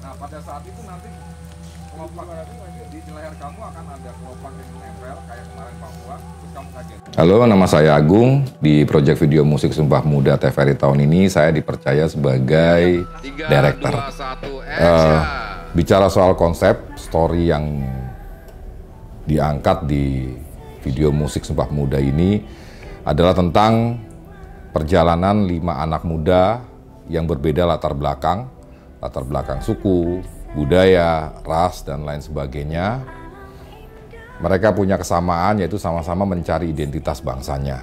Nah, pada saat itu nanti kelopak di leher kamu akan ada kelopak yang menempel kayak kemarin Papua, terus kamu kaget. Halo, nama saya Agung. Di proyek video musik Sumpah Muda TVRI tahun ini saya dipercaya sebagai director. Bicara soal konsep, story yang diangkat di video musik Sumpah Muda ini adalah tentang perjalanan 5 anak muda yang berbeda latar belakang suku, budaya, ras, dan lain sebagainya. Mereka punya kesamaan, yaitu sama-sama mencari identitas bangsanya.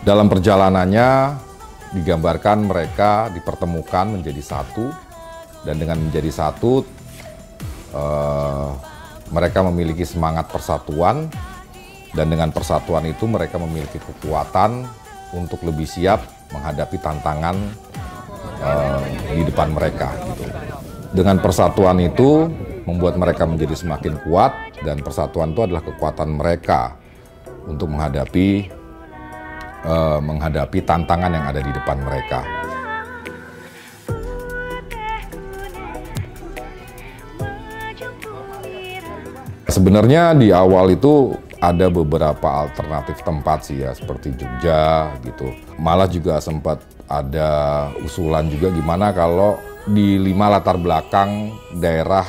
Dalam perjalanannya, digambarkan mereka dipertemukan menjadi satu, dan dengan menjadi satu, mereka memiliki semangat persatuan, dan dengan persatuan itu mereka memiliki kekuatan untuk lebih siap menghadapi tantangan di depan mereka. Gitu. Dengan persatuan itu membuat mereka menjadi semakin kuat, dan persatuan itu adalah kekuatan mereka untuk menghadapi tantangan yang ada di depan mereka. Sebenarnya di awal itu ada beberapa alternatif tempat sih ya, seperti Jogja gitu. Malah juga sempat ada usulan juga gimana kalau di 5 latar belakang daerah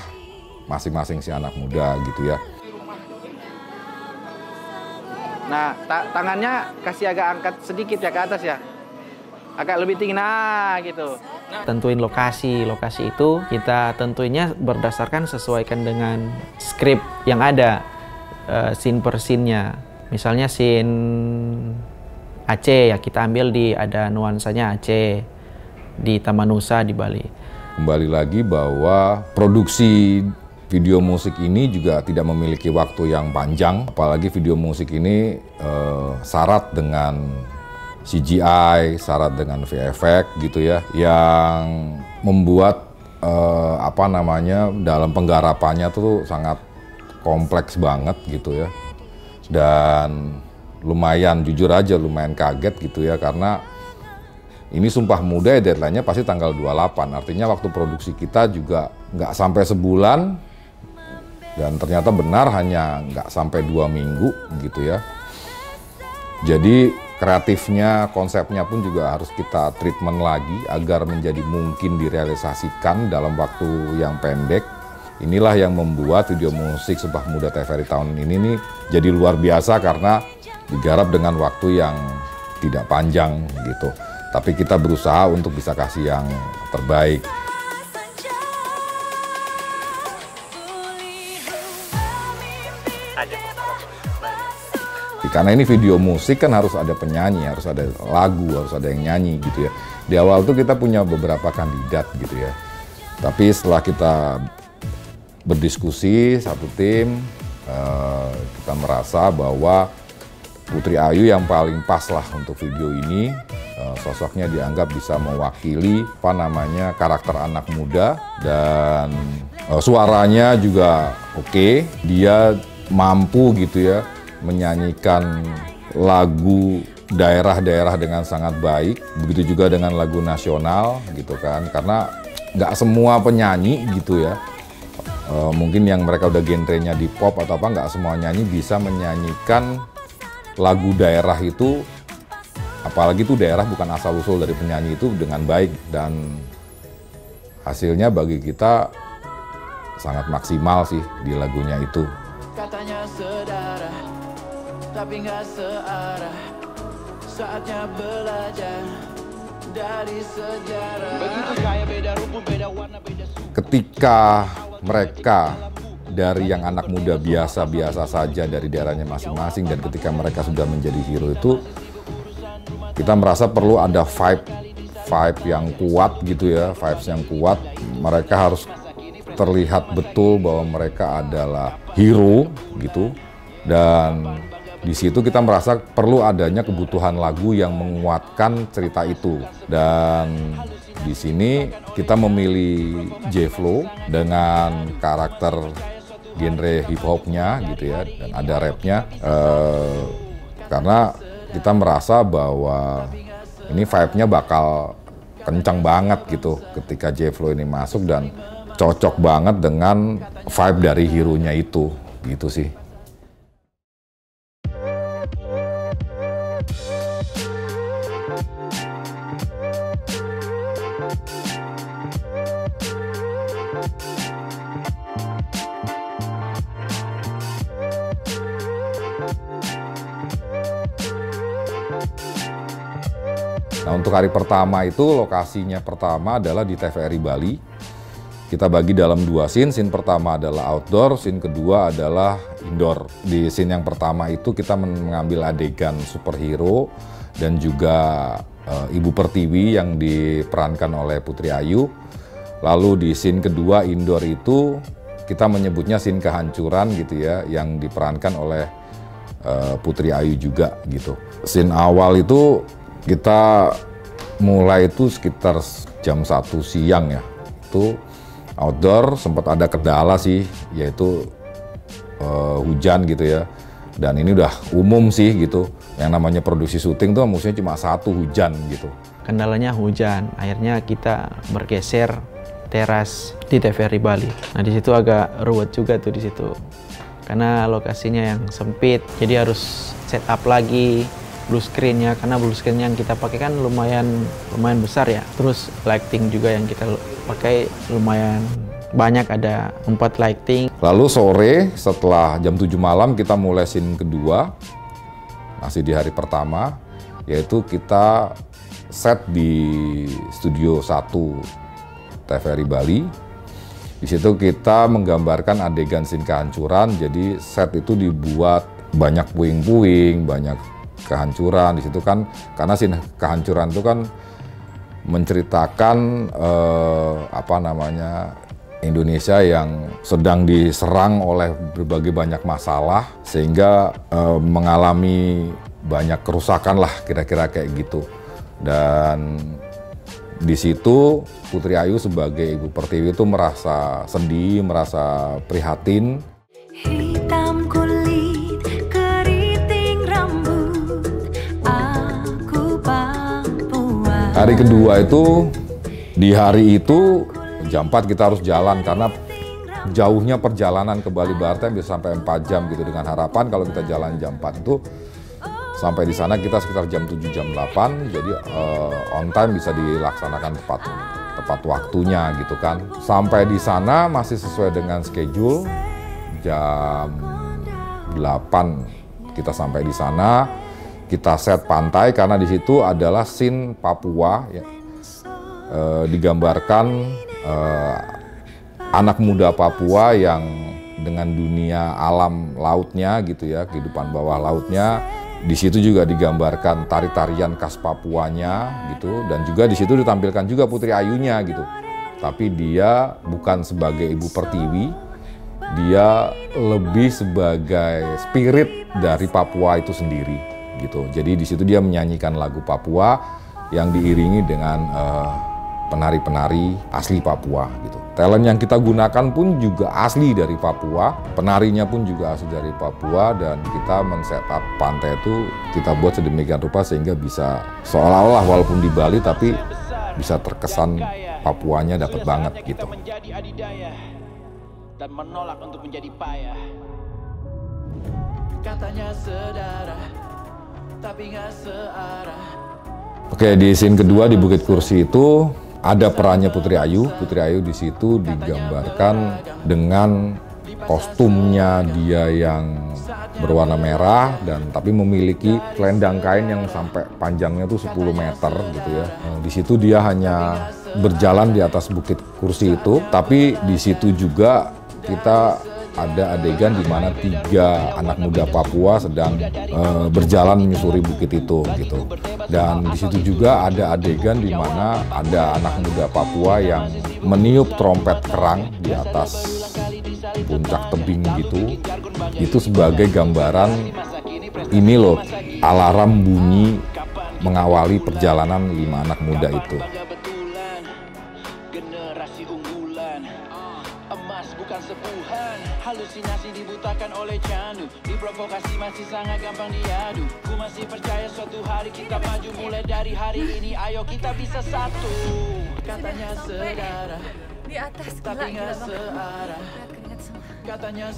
masing-masing si anak muda gitu ya. Nah, tangannya kasih agak angkat sedikit ya ke atas ya. Agak lebih tinggi, nah gitu. Tentuin lokasi itu kita tentunya berdasarkan sesuaikan dengan skrip yang ada, scene per scene-nya. Misalnya scene Aceh ya kita ambil ada nuansanya Aceh di Taman Nusa di Bali. Kembali lagi bahwa produksi video musik ini juga tidak memiliki waktu yang panjang, apalagi video musik ini syarat dengan CGI, syarat dengan VFX gitu ya, yang membuat dalam penggarapannya tuh sangat kompleks banget gitu ya. Dan lumayan, jujur aja lumayan kaget gitu ya, karena ini Sumpah Muda ya deadline-nya pasti tanggal 28, artinya waktu produksi kita juga nggak sampai sebulan, dan ternyata benar hanya nggak sampai 2 minggu gitu ya. Jadi kreatifnya, konsepnya pun juga harus kita treatment lagi agar menjadi mungkin direalisasikan dalam waktu yang pendek. Inilah yang membuat video musik Sumpah Muda TVRI tahun ini nih jadi luar biasa karena digarap dengan waktu yang tidak panjang gitu. Tapi kita berusaha untuk bisa kasih yang terbaik. Karena ini video musik kan harus ada penyanyi, harus ada lagu, harus ada yang nyanyi gitu ya. Di awal tuh kita punya beberapa kandidat gitu ya. Tapi setelah kita berdiskusi satu tim, kita merasa bahwa Putri Ayu yang paling pas lah untuk video ini. Sosoknya dianggap bisa mewakili karakter anak muda, dan suaranya juga oke. Dia mampu gitu ya menyanyikan lagu daerah-daerah dengan sangat baik, begitu juga dengan lagu nasional gitu kan, karena nggak semua penyanyi gitu ya, mungkin yang mereka udah genrenya di pop atau apa, nggak semua nyanyi bisa menyanyikan lagu daerah itu, apalagi itu daerah bukan asal-usul dari penyanyi itu dengan baik, dan hasilnya bagi kita sangat maksimal sih di lagunya itu. Katanya saudara, tapi nggak searah. Saatnya belajar dari sejarah. Begitu kaya beda rumput, beda warna, beda suku. Ketika mereka dari yang anak muda biasa-biasa saja dari daerahnya masing-masing dan ketika mereka sudah menjadi hero itu, kita merasa perlu ada vibe yang kuat gitu ya, vibes yang kuat. Mereka harus terlihat betul bahwa mereka adalah hero gitu. Dan di situ kita merasa perlu adanya kebutuhan lagu yang menguatkan cerita itu. Dan di sini kita memilih J-Flow dengan karakter genre hip hopnya gitu ya, dan ada rapnya karena kita merasa bahwa ini vibe-nya bakal kencang banget gitu ketika J-Flow ini masuk dan cocok banget dengan vibe dari hero-nya itu gitu sih. Nah, untuk hari pertama itu lokasinya pertama adalah di TVRI Bali. Kita bagi dalam 2 scene. Scene pertama adalah outdoor, scene kedua adalah indoor. Di scene yang pertama itu kita mengambil adegan superhero dan juga Ibu Pertiwi yang diperankan oleh Putri Ayu. Lalu di scene kedua indoor itu kita menyebutnya scene kehancuran gitu ya, yang diperankan oleh Putri Ayu juga gitu. Scene awal itu kita mulai itu sekitar jam 1 siang ya. Itu outdoor, sempat ada kendala sih, yaitu hujan gitu ya. Dan ini udah umum sih gitu. Yang namanya produksi syuting tuh musuhnya cuma 1 hujan gitu. Kendalanya hujan, akhirnya kita bergeser teras di TVRI Bali. Nah di situ agak ruwet juga tuh di situ, karena lokasinya yang sempit, jadi harus set up lagi blue screen-nya, karena blue screen yang kita pakai kan lumayan besar ya. Terus lighting juga yang kita pakai lumayan banyak, ada 4 lighting. Lalu sore setelah jam 7 malam kita mulai scene kedua, masih di hari pertama, yaitu kita set di Studio 1 TVRI Bali. Di situ kita menggambarkan adegan scene kehancuran, jadi set itu dibuat banyak puing-puing, banyak kehancuran di situ kan, karena scene kehancuran itu kan menceritakan Indonesia yang sedang diserang oleh berbagai banyak masalah sehingga mengalami banyak kerusakan lah, kira-kira kayak gitu. Dan di situ Putri Ayu sebagai Ibu Pertiwi itu merasa sedih, merasa prihatin. Hitam kulit, keriting rambut, aku Papua. Hari kedua itu, di hari itu jam 4 kita harus jalan karena jauhnya perjalanan ke Bali Barten bisa sampai 4 jam gitu, dengan harapan kalau kita jalan jam 4 itu sampai di sana kita sekitar jam 7, jam 8, jadi on time bisa dilaksanakan tepat waktunya gitu kan. Sampai di sana masih sesuai dengan schedule, jam 8 kita sampai di sana. Kita set pantai karena di situ adalah scene Papua ya. Digambarkan anak muda Papua yang dengan dunia alam lautnya gitu ya, kehidupan bawah lautnya. Di situ juga digambarkan tari-tarian khas Papuanya gitu, dan juga di situ ditampilkan juga Putri Ayunya gitu. Tapi dia bukan sebagai Ibu Pertiwi, dia lebih sebagai spirit dari Papua itu sendiri gitu. Jadi di situ dia menyanyikan lagu Papua yang diiringi dengan penari-penari asli Papua gitu. Talent yang kita gunakan pun juga asli dari Papua, penarinya pun juga asli dari Papua, dan kita men-setup pantai itu kita buat sedemikian rupa sehingga bisa seolah-olah walaupun di Bali tapi bisa terkesan Papuanya dapat banget gitu. Menjadi adidaya dan menolak untuk menjadi payah. Katanya sedarah, tapi nggak searah. Oke, di scene kedua di Bukit Kursi itu ada perannya Putri Ayu. Putri Ayu di situ digambarkan dengan kostumnya dia yang berwarna merah dan tapi memiliki selendang kain yang sampai panjangnya tuh 10 meter gitu ya. Di situ dia hanya berjalan di atas bukit kursi itu, tapi di situ juga kita ada adegan di mana 3 anak muda Papua sedang berjalan menyusuri bukit itu gitu. Dan di situ juga ada adegan di mana ada anak muda Papua yang meniup trompet kerang di atas puncak tebing gitu. Itu sebagai gambaran ini loh, alarm bunyi mengawali perjalanan 5 anak muda itu. Generasi unggulan, emas bukan sepuhan, halusinasi dibutakan oleh candu, diprovokasi masih sangat gampang diadu. Ku masih percaya suatu hari kita maju, mulai dari hari ini ayo kita bisa satu. Katanya saudara di atas, tapi nggak searah.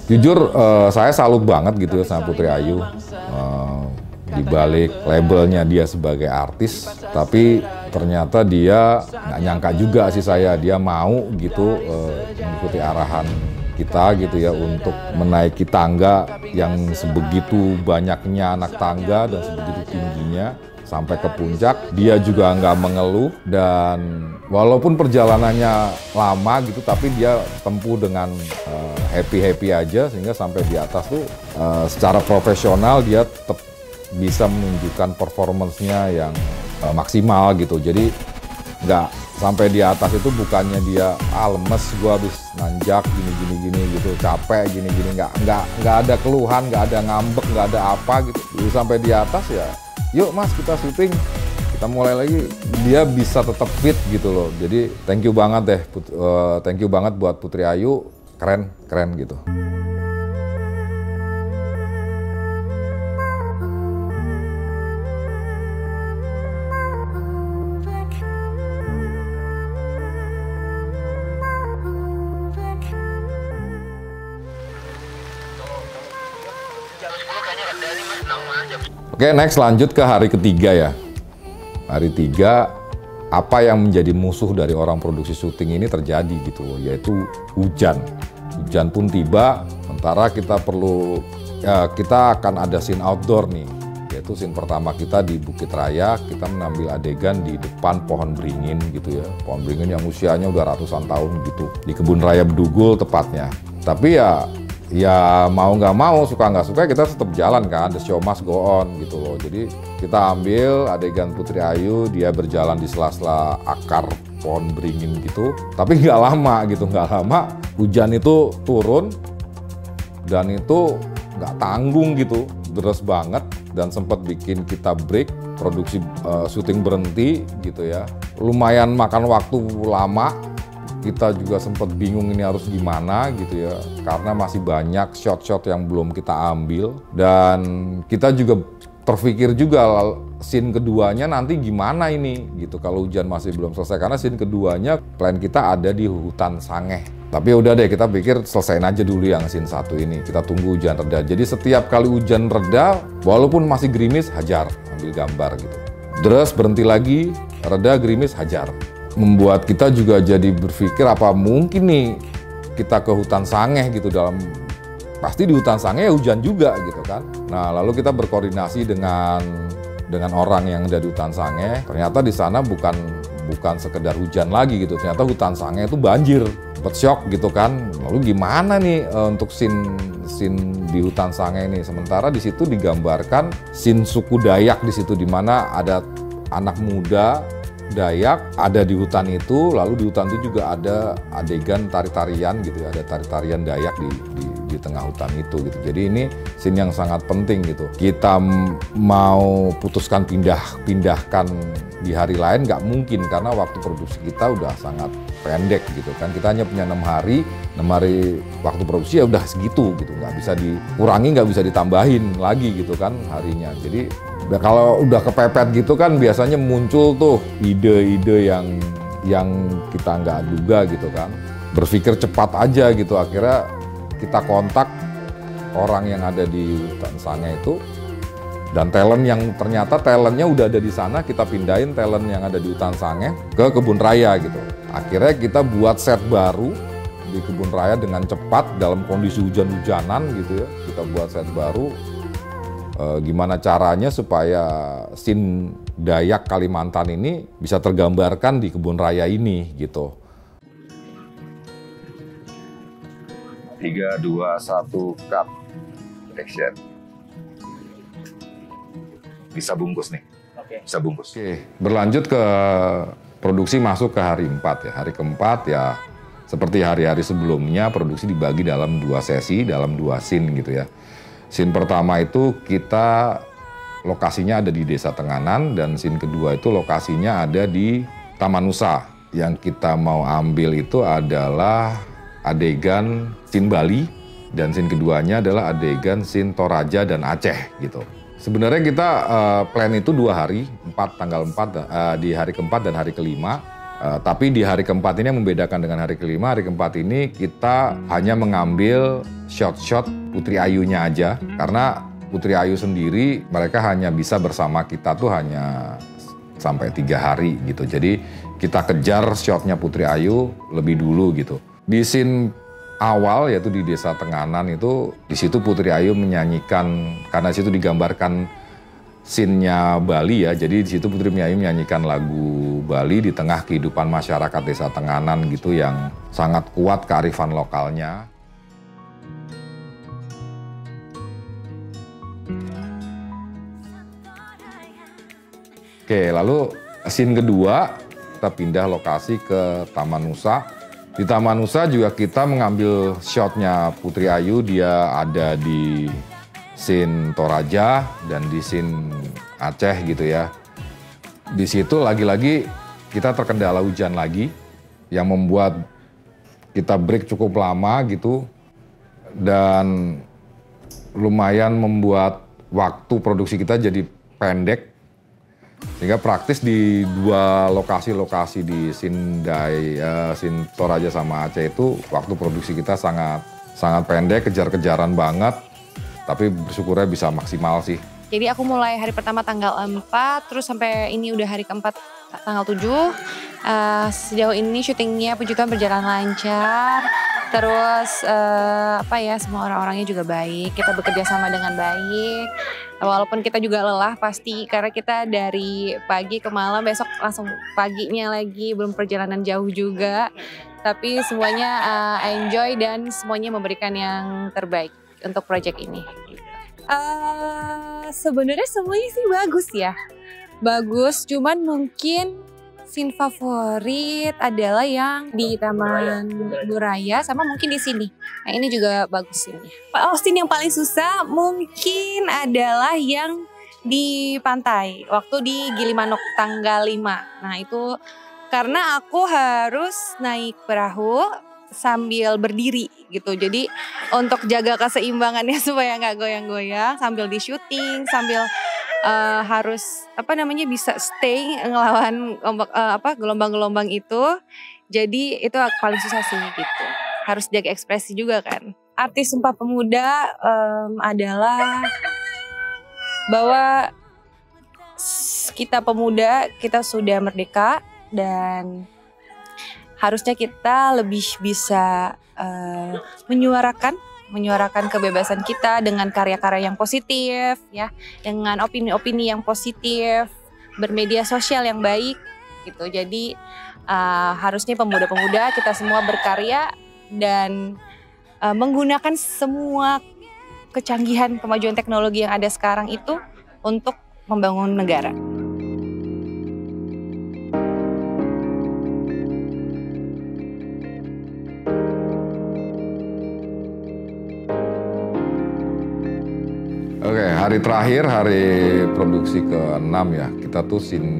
Jujur saya salut banget gitu ya sama Putri Ayu. Di balik labelnya dia sebagai artis, tapi ternyata dia nggak nyangka juga sih dia mau gitu mengikuti arahan kita gitu ya untuk menaiki tangga yang sebegitu banyaknya anak tangga dan sebegitu tingginya sampai ke puncak. Dia juga nggak mengeluh dan walaupun perjalanannya lama gitu, tapi dia tempuh dengan happy aja sehingga sampai di atas tuh secara profesional dia tetap bisa menunjukkan performance-nya yang maksimal gitu. Jadi nggak sampai di atas itu bukannya dia lemes, gua habis nanjak gini gitu, capek gini nggak ada keluhan, nggak ada ngambek, nggak ada apa gitu. Jadi sampai di atas ya, yuk mas kita syuting, kita mulai lagi. Dia bisa tetap fit gitu loh. Jadi thank you banget deh, thank you banget buat Putri Ayu, keren gitu. Oke, next lanjut ke hari ketiga ya. Hari 3, apa yang menjadi musuh dari orang produksi syuting ini terjadi gitu loh, yaitu hujan. Hujan pun tiba, sementara kita kita akan ada scene outdoor nih. Yaitu scene pertama kita di Bukit Raya, kita mengambil adegan di depan pohon beringin gitu ya. Pohon beringin yang usianya udah ratusan tahun gitu. Di Kebun Raya Bedugul tepatnya. Tapi ya mau nggak mau, suka nggak suka kita tetap jalan kan, the show must go on gitu loh. Jadi kita ambil adegan Putri Ayu, dia berjalan di sela-sela akar pohon beringin gitu. Tapi nggak lama hujan itu turun dan itu nggak tanggung gitu, deras banget dan sempat bikin kita break, produksi syuting berhenti gitu ya. Lumayan makan waktu lama. Kita juga sempat bingung ini harus gimana gitu ya, karena masih banyak shot-shot yang belum kita ambil. Dan kita juga terpikir juga scene keduanya nanti gimana ini gitu kalau hujan masih belum selesai, karena scene keduanya plan kita ada di hutan Sangeh. Tapi udah deh, kita pikir selesain aja dulu yang scene 1 ini, kita tunggu hujan reda. Jadi setiap kali hujan reda, walaupun masih gerimis, hajar, ambil gambar gitu. Terus berhenti lagi, reda, gerimis, hajar. Membuat kita juga jadi berpikir apa mungkin nih kita ke hutan Sangeh gitu, pasti di hutan Sangeh hujan juga gitu kan. Nah lalu kita berkoordinasi dengan orang yang ada di hutan Sangeh. Ternyata di sana bukan sekedar hujan lagi gitu, ternyata hutan Sangeh itu banjir. Sempat shock gitu kan. Lalu gimana nih untuk scene di hutan Sangeh ini? Sementara di situ digambarkan scene suku Dayak di situ, di mana ada anak muda Dayak ada di hutan itu, lalu di hutan itu juga ada adegan tari-tarian gitu ya, ada tari-tarian Dayak di tengah hutan itu gitu. Jadi ini scene yang sangat penting gitu. Kita mau putuskan pindahkan di hari lain nggak mungkin, karena waktu produksi kita udah sangat pendek gitu kan. Kita hanya punya 6 hari waktu produksi ya udah segitu gitu, nggak bisa dikurangi, nggak bisa ditambahin lagi gitu kan harinya. Jadi kalau udah kepepet gitu kan biasanya muncul tuh ide-ide yang kita nggak duga gitu kan. Berpikir cepat aja gitu, akhirnya kita kontak orang yang ada di hutan Sangeh itu, dan talentnya udah ada di sana, kita pindahin talent yang ada di hutan Sangeh ke Kebun Raya gitu. Akhirnya kita buat set baru di kebun raya dengan cepat dalam kondisi hujan-hujanan gitu ya. Kita buat set baru. Gimana caranya supaya scene Dayak Kalimantan ini bisa tergambarkan di kebun raya ini gitu. 3, 2, 1, cut. Action. Bisa bungkus nih. Bisa bungkus. Oke, berlanjut ke produksi masuk ke hari 4 ya. Hari keempat ya seperti hari-hari sebelumnya produksi dibagi dalam 2 sesi, dalam 2 scene gitu ya. Scene pertama itu kita lokasinya ada di Desa Tenganan dan scene kedua itu lokasinya ada di Taman Nusa. Yang kita mau ambil itu adalah adegan scene Bali dan scene keduanya adalah adegan scene Toraja dan Aceh gitu. Sebenarnya kita plan itu 2 hari, tanggal 4 di hari keempat dan hari kelima. Tapi di hari keempat ini yang membedakan dengan hari kelima, hari keempat ini kita hanya mengambil shot-shot Putri Ayunya aja. Karena Putri Ayu sendiri mereka hanya bisa bersama kita tuh hanya sampai 3 hari gitu. Jadi kita kejar shotnya Putri Ayu lebih dulu gitu. Di scene awal yaitu di Desa Tenganan itu, di situ Putri Ayu menyanyikan, karena situ digambarkan scene-nya Bali ya, jadi di situ Putri Ayu menyanyikan lagu Bali di tengah kehidupan masyarakat Desa Tenganan gitu yang sangat kuat kearifan lokalnya. Oke, lalu scene kedua kita pindah lokasi ke Taman Nusa. Di Taman Nusa juga kita mengambil shotnya Putri Ayu, dia ada di scene Toraja dan di scene Aceh gitu ya. Di situ lagi-lagi kita terkendala hujan lagi yang membuat kita break cukup lama gitu dan lumayan membuat waktu produksi kita jadi pendek. Sehingga praktis di 2 lokasi-lokasi di scene Toraja sama Aceh itu waktu produksi kita sangat pendek, kejar-kejaran banget. Tapi bersyukurnya bisa maksimal sih. Jadi aku mulai hari pertama tanggal 4, terus sampai ini udah hari keempat tanggal 7. Sejauh ini syutingnya puji Tuhan berjalan lancar. Terus semua orang-orangnya juga baik. Kita bekerja sama dengan baik. Walaupun kita juga lelah pasti karena kita dari pagi ke malam, besok langsung paginya lagi, belum perjalanan jauh juga. Tapi semuanya enjoy dan semuanya memberikan yang terbaik untuk proyek ini. Sebenarnya semuanya sih bagus ya. Bagus, cuman mungkin scene favorit adalah yang di Taman Buraya sama mungkin di sini. Nah ini juga bagus scene-nya. Scene yang paling susah mungkin adalah yang di pantai. Waktu di Gilimanuk tanggal 5. Nah itu karena aku harus naik perahu sambil berdiri gitu. Jadi untuk jaga keseimbangannya supaya nggak goyang-goyang sambil di syuting, sambil harus bisa stay ngelawan gelombang-gelombang itu. Jadi itu paling susah sih gitu. Harus jaga ekspresi juga kan. Arti Sumpah Pemuda adalah bahwa kita pemuda, kita sudah merdeka dan harusnya kita lebih bisa menyuarakan kebebasan kita dengan karya-karya yang positif ya, dengan opini-opini yang positif, bermedia sosial yang baik gitu. Jadi harusnya pemuda-pemuda kita semua berkarya dan menggunakan semua kecanggihan kemajuan teknologi yang ada sekarang itu untuk membangun negara. Oke, hari terakhir, hari produksi ke-6 ya, kita tuh scene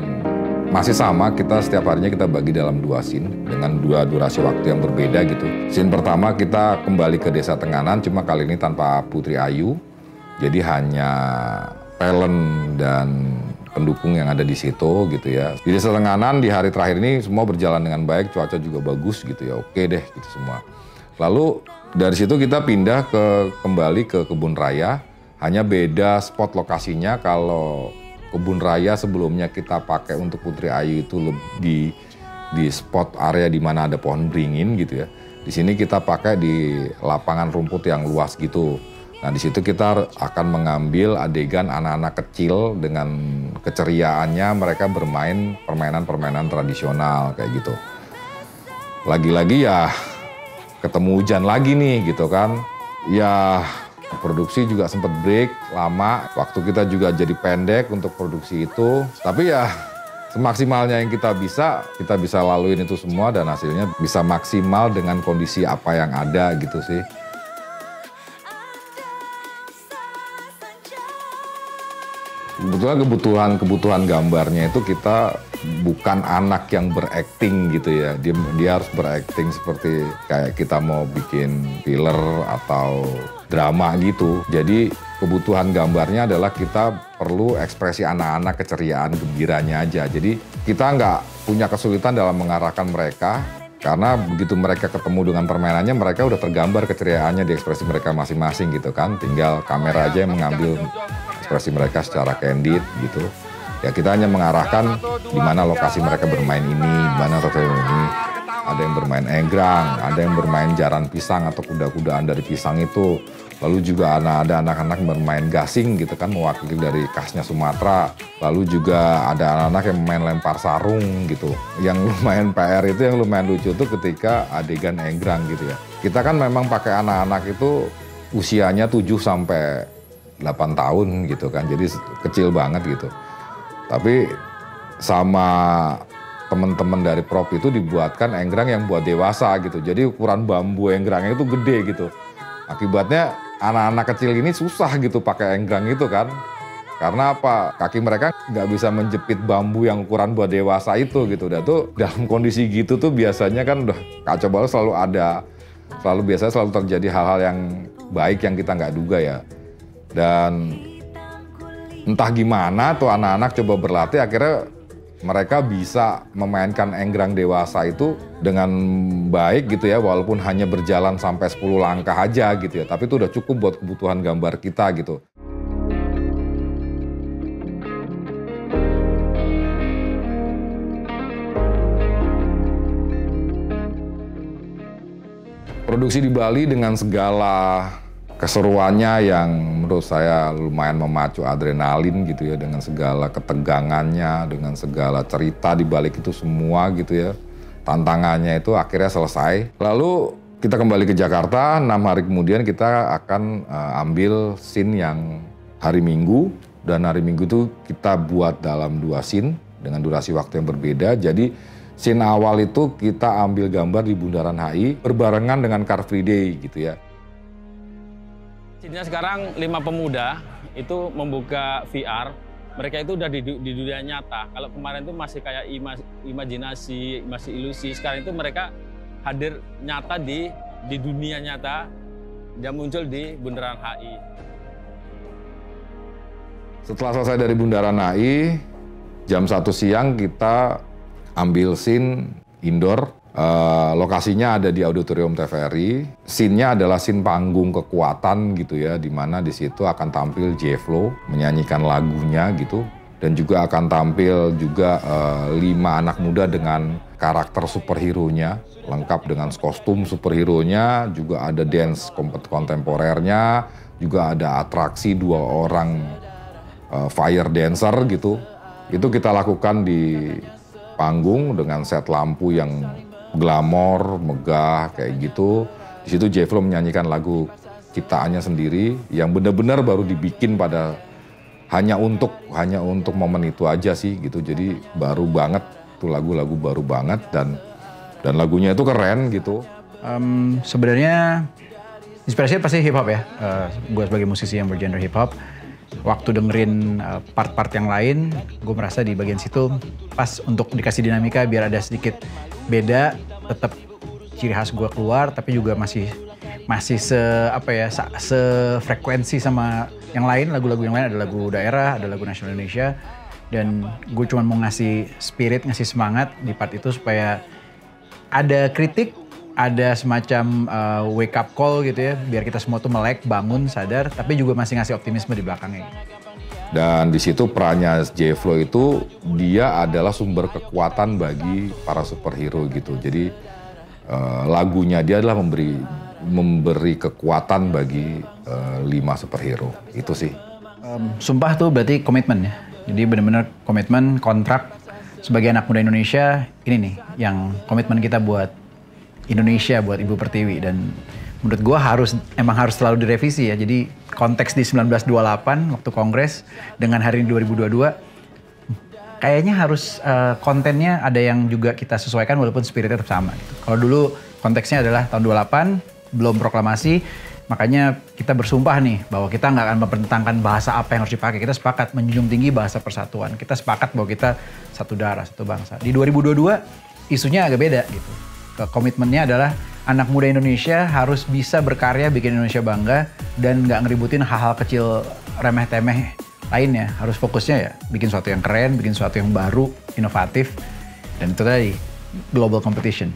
masih sama, kita setiap harinya kita bagi dalam 2 scene dengan 2 durasi waktu yang berbeda gitu. Scene pertama kita kembali ke Desa Tenganan, cuma kali ini tanpa Putri Ayu, jadi hanya talent dan pendukung yang ada di situ gitu ya. Di Desa Tenganan di hari terakhir ini semua berjalan dengan baik, cuaca juga bagus gitu ya, oke deh gitu semua. Lalu dari situ kita pindah kembali ke Kebun Raya. Hanya beda spot lokasinya. Kalau Kebun Raya sebelumnya kita pakai untuk Putri Ayu itu lebih di spot area di mana ada pohon beringin gitu ya. Di sini kita pakai di lapangan rumput yang luas gitu. Nah di situ kita akan mengambil adegan anak-anak kecil dengan keceriaannya mereka bermain permainan-permainan tradisional kayak gitu. Lagi-lagi ya ketemu hujan lagi nih gitu kan. Ya produksi juga sempat break lama, waktu kita juga jadi pendek untuk produksi itu. Tapi ya semaksimalnya yang kita bisa laluin itu semua dan hasilnya bisa maksimal dengan kondisi apa yang ada gitu sih. Sebetulnya kebutuhan gambarnya itu kita bukan anak yang berakting gitu ya. Dia harus berakting seperti kayak kita mau bikin filler atau drama gitu. Jadi kebutuhan gambarnya adalah kita perlu ekspresi anak-anak, keceriaan, gembiranya aja. Jadi kita nggak punya kesulitan dalam mengarahkan mereka. Karena begitu mereka ketemu dengan permainannya, mereka udah tergambar keceriaannya di ekspresi mereka masing-masing gitu kan. Tinggal kamera aja yang mengambil ekspresi mereka secara candid gitu. Ya kita hanya mengarahkan di mana lokasi mereka bermain ini, di mana lokasi ini. Ada yang bermain egrang, ada yang bermain jaran pisang atau kuda-kudaan dari pisang itu. Lalu juga ada anak-anak yang bermain gasing gitu kan, mewakili dari khasnya Sumatera. Lalu juga ada anak-anak yang main lempar sarung gitu. Yang lumayan PR itu, yang lumayan lucu tuh ketika adegan egrang gitu ya. Kita kan memang pakai anak-anak itu usianya 7 sampai 8 tahun gitu kan, jadi kecil banget gitu. Tapi sama teman-teman dari prop itu dibuatkan enggrang yang buat dewasa gitu. Jadi ukuran bambu enggrangnya itu gede gitu. Akibatnya anak-anak kecil ini susah gitu pakai enggrang itu kan. Karena apa? Kaki mereka nggak bisa menjepit bambu yang ukuran buat dewasa itu gitu. Dan tuh dalam kondisi gitu tuh biasanya kan udah kacau balau selalu ada. Biasanya selalu terjadi hal-hal yang baik yang kita nggak duga ya. Dan entah gimana tuh anak-anak coba berlatih akhirnya mereka bisa memainkan enggrang dewasa itu dengan baik gitu ya, walaupun hanya berjalan sampai 10 langkah aja gitu ya, tapi itu udah cukup buat kebutuhan gambar kita gitu. Produksi di Bali dengan segala keseruannya yang menurut saya lumayan memacu adrenalin gitu ya, dengan segala ketegangannya, dengan segala cerita di balik itu semua gitu ya. Tantangannya itu akhirnya selesai. Lalu kita kembali ke Jakarta, 6 hari kemudian kita akan ambil scene yang hari Minggu. Dan hari Minggu itu kita buat dalam 2 scene dengan durasi waktu yang berbeda. Jadi scene awal itu kita ambil gambar di Bundaran HI berbarengan dengan Car Free Day gitu ya. Sekarang 5 pemuda itu membuka VR, mereka itu udah di dunia nyata. Kalau kemarin itu masih kayak imajinasi, masih ilusi. Sekarang itu mereka hadir nyata di dunia nyata, dia muncul di Bundaran HI. Setelah selesai dari Bundaran HI, jam 1 siang kita ambil scene indoor. Lokasinya ada di Auditorium TVRI. Scene-nya adalah scene panggung kekuatan gitu ya, di mana di situ akan tampil J-Flow menyanyikan lagunya gitu, dan juga akan tampil juga 5 anak muda dengan karakter superhero-nya, lengkap dengan kostum superhero-nya, juga ada dance kontemporernya, juga ada atraksi 2 orang fire dancer gitu. Itu kita lakukan di panggung dengan set lampu yang glamor, megah kayak gitu. Di situ J-Flow menyanyikan lagu ciptaannya sendiri yang benar-benar baru dibikin pada hanya untuk momen itu aja sih gitu. Jadi baru banget tuh, lagu-lagu baru banget dan lagunya itu keren gitu. Sebenarnya inspirasinya pasti hip hop ya. Gue sebagai musisi yang bergenre hip hop, waktu dengerin part-part yang lain, gue merasa di bagian situ pas untuk dikasih dinamika biar ada sedikit beda, tetap ciri khas gue keluar, tapi juga masih sefrekuensi sama yang lain, lagu-lagu yang lain. Ada lagu daerah, ada lagu nasional Indonesia, dan gue cuma mau ngasih spirit, ngasih semangat di part itu supaya ada kritik, ada semacam wake up call gitu ya, biar kita semua tuh melek, bangun, sadar, tapi juga masih ngasih optimisme di belakangnya. Dan di situ perannya J-Flow itu dia adalah sumber kekuatan bagi para superhero gitu. Jadi lagunya dia adalah memberi kekuatan bagi 5 superhero. Itu sih. Sumpah tuh berarti komitmen ya. Jadi benar-benar komitmen, kontrak sebagai anak muda Indonesia. Ini nih yang komitmen kita buat Indonesia, buat Ibu Pertiwi. Dan menurut gue emang harus selalu direvisi ya. Jadi konteks di 1928 waktu Kongres dengan hari ini 2022, kayaknya harus kontennya ada yang juga kita sesuaikan walaupun spiritnya tetap sama gitu. Kalau dulu konteksnya adalah tahun 28, belum proklamasi, makanya kita bersumpah nih bahwa kita nggak akan mempertentangkan bahasa apa yang harus dipakai. Kita sepakat menjunjung tinggi bahasa persatuan. Kita sepakat bahwa kita satu darah, satu bangsa. Di 2022 isunya agak beda gitu. Komitmennya adalah anak muda Indonesia harus bisa berkarya, bikin Indonesia bangga, dan nggak ngeributin hal-hal kecil remeh-temeh lainnya. Harus fokusnya ya bikin sesuatu yang keren, bikin sesuatu yang baru, inovatif, dan itu tadi global competition.